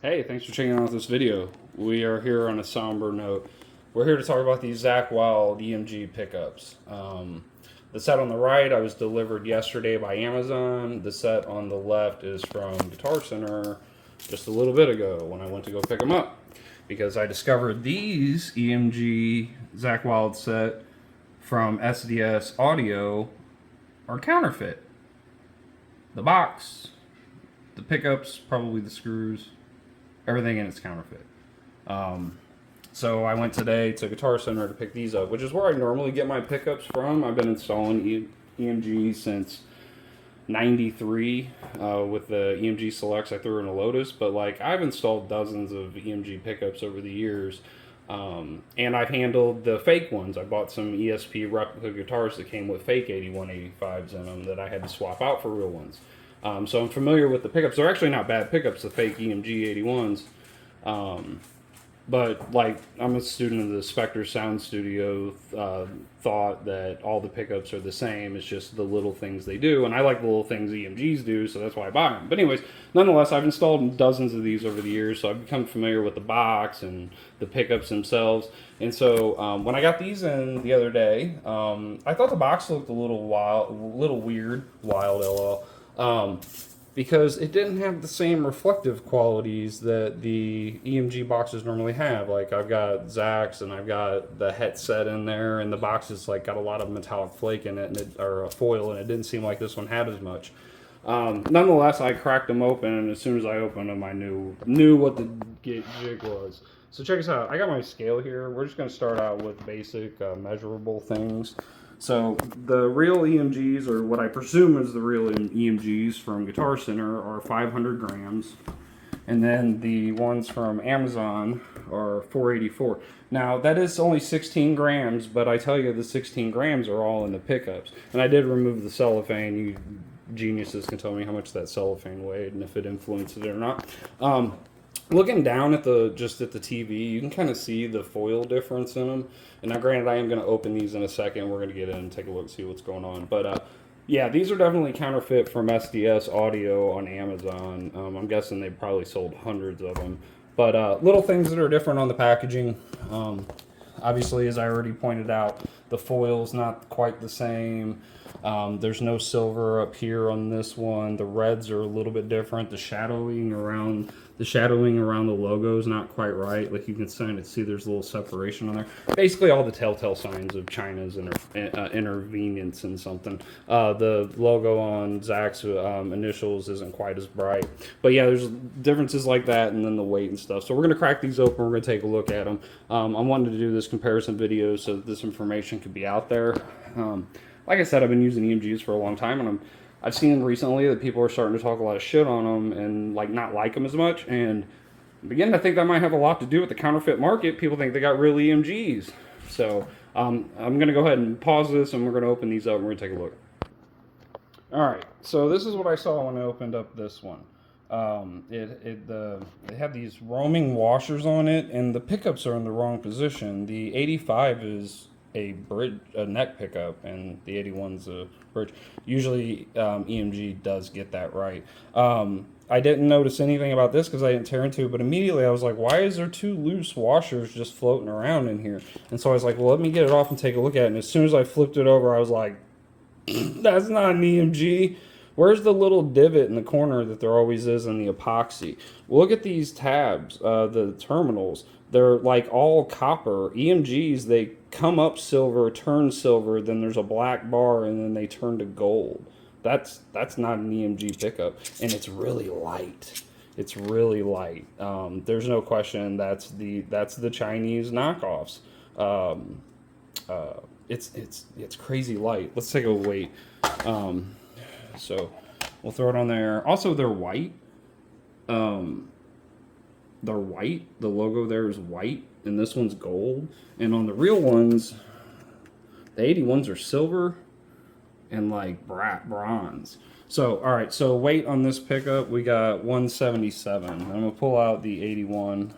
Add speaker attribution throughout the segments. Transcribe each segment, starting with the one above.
Speaker 1: Hey, thanks for checking out this video. We are here on a somber note. We're here to talk about these Zach Wild EMG pickups. The set on the right I was delivered yesterday by Amazon. The set on the left is from Guitar Center just a little bit ago when I went to go pick them up. Because I discovered these EMG Zach Wild set from SDS Audio are counterfeit. The box, the pickups, probably the screws, everything in it's counterfeit. So I went today to Guitar Center to pick these up, which is where I normally get my pickups from. I've been installing EMG since '93 with the EMG Selects I threw in a Lotus, but like I've installed dozens of EMG pickups over the years. And I've handled the fake ones. I bought some ESP replica guitars that came with fake 8185s in them that I had to swap out for real ones. So I'm familiar with the pickups. They're actually not bad pickups, the fake EMG 81s. But like I'm a student of the Spectre Sound Studio, thought that all the pickups are the same. It's just the little things they do, and I like the little things EMGs do, so that's why I buy them. But anyways, nonetheless, I've installed dozens of these over the years, so I've become familiar with the box and the pickups themselves. And so when I got these in the other day, I thought the box looked a little weird, lol. Because it didn't have the same reflective qualities that the EMG boxes normally have. Like I've got Zach's and I've got the headset in there, and the box is like got a lot of metallic flake in it, or a foil, and it didn't seem like this one had as much. Nonetheless, I cracked them open, and as soon as I opened them, I knew what the jig was. So check this out. I got my scale here. We're just going to start out with basic measurable things. So the real EMGs, or what I presume is the real EMGs from Guitar Center, are 500 grams. And then the ones from Amazon are 484. Now, that is only 16 grams, but I tell you, the 16 grams are all in the pickups. And I did remove the cellophane. You geniuses can tell me how much that cellophane weighed and if it influenced it or not. Looking down at the TV, you can kind of see the foil difference in them. And now, granted, I am going to open these in a second. We're going to get in and take a look, see what's going on. But yeah, these are definitely counterfeit from SDS Audio on Amazon. I'm guessing they probably sold hundreds of them. But little things that are different on the packaging. Obviously, as I already pointed out, the foil's not quite the same. There's no silver up here on this one. The reds are a little bit different. The shadowing around the logo is not quite right. Like you can kind of see there's a little separation on there. Basically, all the telltale signs of China's intervenience in something. The logo on Zach's initials isn't quite as bright. But yeah, there's differences like that, and then the weight and stuff. So we're going to crack these open. We're going to take a look at them. I'm wanting to do this comparison video so that this information could be out there. Like I said, I've been using EMGs for a long time, and I've seen recently that people are starting to talk a lot of shit on them and not like them as much. And I'm beginning to think that might have a lot to do with the counterfeit market. People think they got real EMGs. So I'm going to go ahead and pause this, and we're going to open these up, and we're going to take a look. All right, so this is what I saw when I opened up this one. They have these roaming washers on it, and the pickups are in the wrong position. The 85 is a neck pickup, and the 81's a bridge. Usually EMG does get that right. I didn't notice anything about this because I didn't tear into it, but immediately I was like, why is there two loose washers just floating around in here? And so I was like, well, let me get it off and take a look at it. And as soon as I flipped it over, I was like, that's not an EMG. Where's the little divot in the corner that there always is in the epoxy? Look at these tabs, the terminals. They're like all copper. EMGs, they come up silver, turn silver, then there's a black bar, and then they turn to gold. That's not an EMG pickup, and it's really light. It's really light. There's no question that's the Chinese knockoffs. It's crazy light. Let's take a wait. So we'll throw it on there. Also, they're white. They're white. The logo there is white, and this one's gold. And on the real ones, the 81s are silver and like bronze. So, all right, so weight on this pickup, we got 177. I'm going to pull out the 81,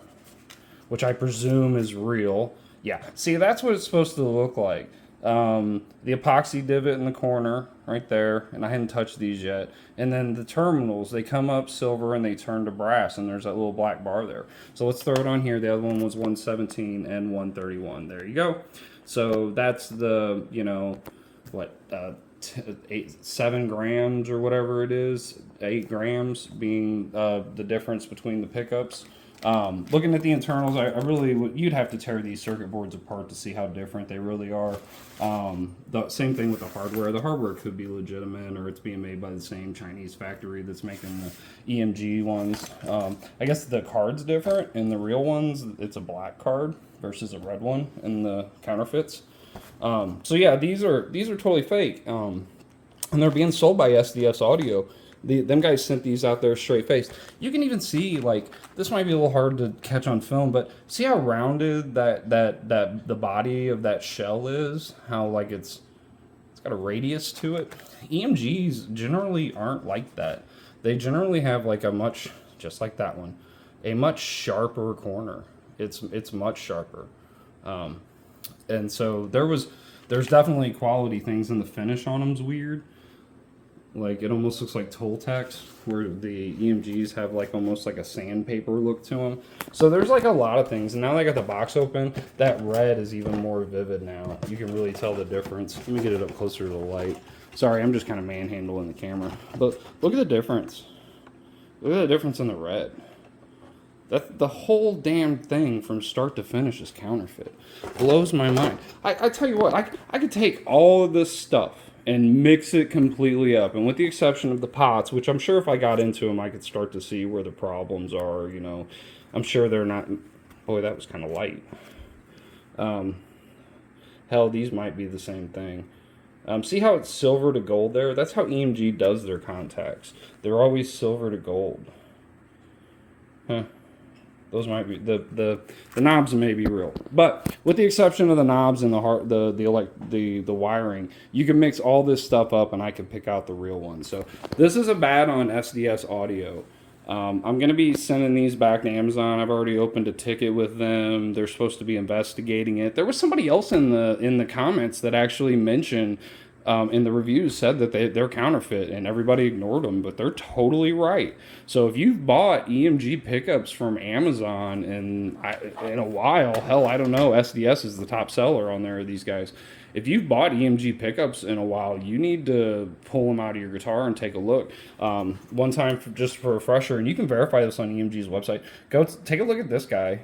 Speaker 1: which I presume is real. Yeah, see, that's what it's supposed to look like. The epoxy divot in the corner right there, and I hadn't touched these yet. And then the terminals, they come up silver and they turn to brass, and there's that little black bar there. So let's throw it on here. The other one was 117 and 131. There you go. So that's the, you know, what, 7 grams or whatever it is, 8 grams being the difference between the pickups. Looking at the internals, I really you'd have to tear these circuit boards apart to see how different they really are. The same thing with the hardware. The hardware could be legitimate, or it's being made by the same Chinese factory that's making the EMG ones. I guess the card's different. In the real ones, it's a black card versus a red one in the counterfeits. So yeah, these are totally fake, and they're being sold by SDS Audio. Them guys sent these out there straight faced. You can even see, like, this might be a little hard to catch on film, but see how rounded that the body of that shell is? How, like, it's got a radius to it. EMGs generally aren't like that. They generally have like a much, just like that one, a much sharper corner. It's much sharper. And so there's definitely quality things, and the finish on them's weird. Like, it almost looks like Toltecs, where the EMGs have like almost like a sandpaper look to them. So there's like a lot of things. And now that I got the box open, that red is even more vivid now. You can really tell the difference. Let me get it up closer to the light. Sorry, I'm just kind of manhandling the camera. But look at the difference. Look at the difference in the red. That the whole damn thing from start to finish is counterfeit. Blows my mind. I tell you what, I could take all of this stuff and mix it completely up, and with the exception of the pots, which I'm sure if I got into them I could start to see where the problems are, you know. I'm sure they're not. Boy, that was kind of light. Hell, these might be the same thing. See how it's silver to gold there? That's how EMG does their contacts. They're always silver to gold. Huh. Those might be the knobs may be real, but with the exception of the knobs and the wiring, you can mix all this stuff up, and I can pick out the real one. So this is a bad on SDS Audio. I'm gonna be sending these back to Amazon. I've already opened a ticket with them. They're supposed to be investigating it. There was somebody else in the comments that actually mentioned. In the reviews said that they're counterfeit, and everybody ignored them, but they're totally right. So if you've bought EMG pickups from Amazon in a while, hell, I don't know, SDS is the top seller on there, these guys. If you've bought EMG pickups in a while, you need to pull them out of your guitar and take a look. One time, just for a refresher, and you can verify this on EMG's website, go take a look at this guy,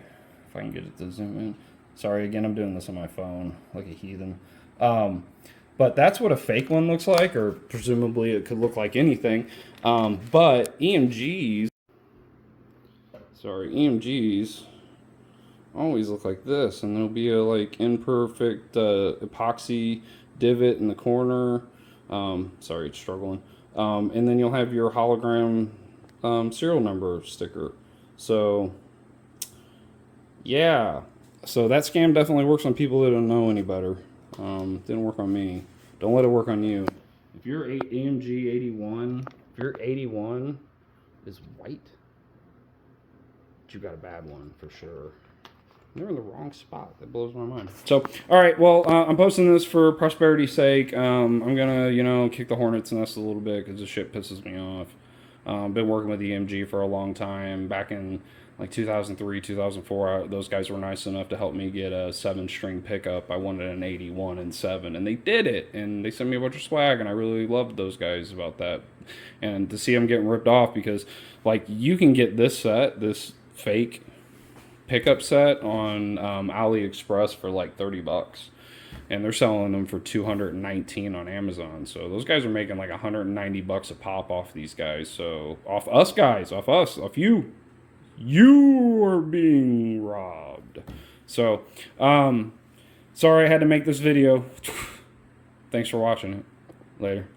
Speaker 1: if I can get it to zoom in. Sorry, again, I'm doing this on my phone like a heathen. But that's what a fake one looks like, or presumably it could look like anything. But EMGs always look like this, and there'll be a like imperfect epoxy divot in the corner. Sorry, it's struggling. And then you'll have your hologram serial number sticker. So yeah, so that scam definitely works on people that don't know any better. Didn't work on me. Don't let it work on you. If your AMG 81, if your 81 is white, you got a bad one for sure. They're in the wrong spot. That blows my mind. So, all right, well, I'm posting this for prosperity's sake. I'm gonna, you know, kick the hornet's nest a little bit because this shit pisses me off. Been working with EMG for a long time. Back in like 2003, 2004, those guys were nice enough to help me get a 7-string pickup. I wanted an 81 and 7, and they did it, and they sent me a bunch of swag, and I really loved those guys about that. And to see them getting ripped off, because like you can get this set, this fake pickup set on AliExpress for like $30, and they're selling them for $219 on Amazon. So those guys are making like $190 a pop off these guys. So off us guys, off you. You are being robbed. So, sorry I had to make this video. Thanks for watching it. Later.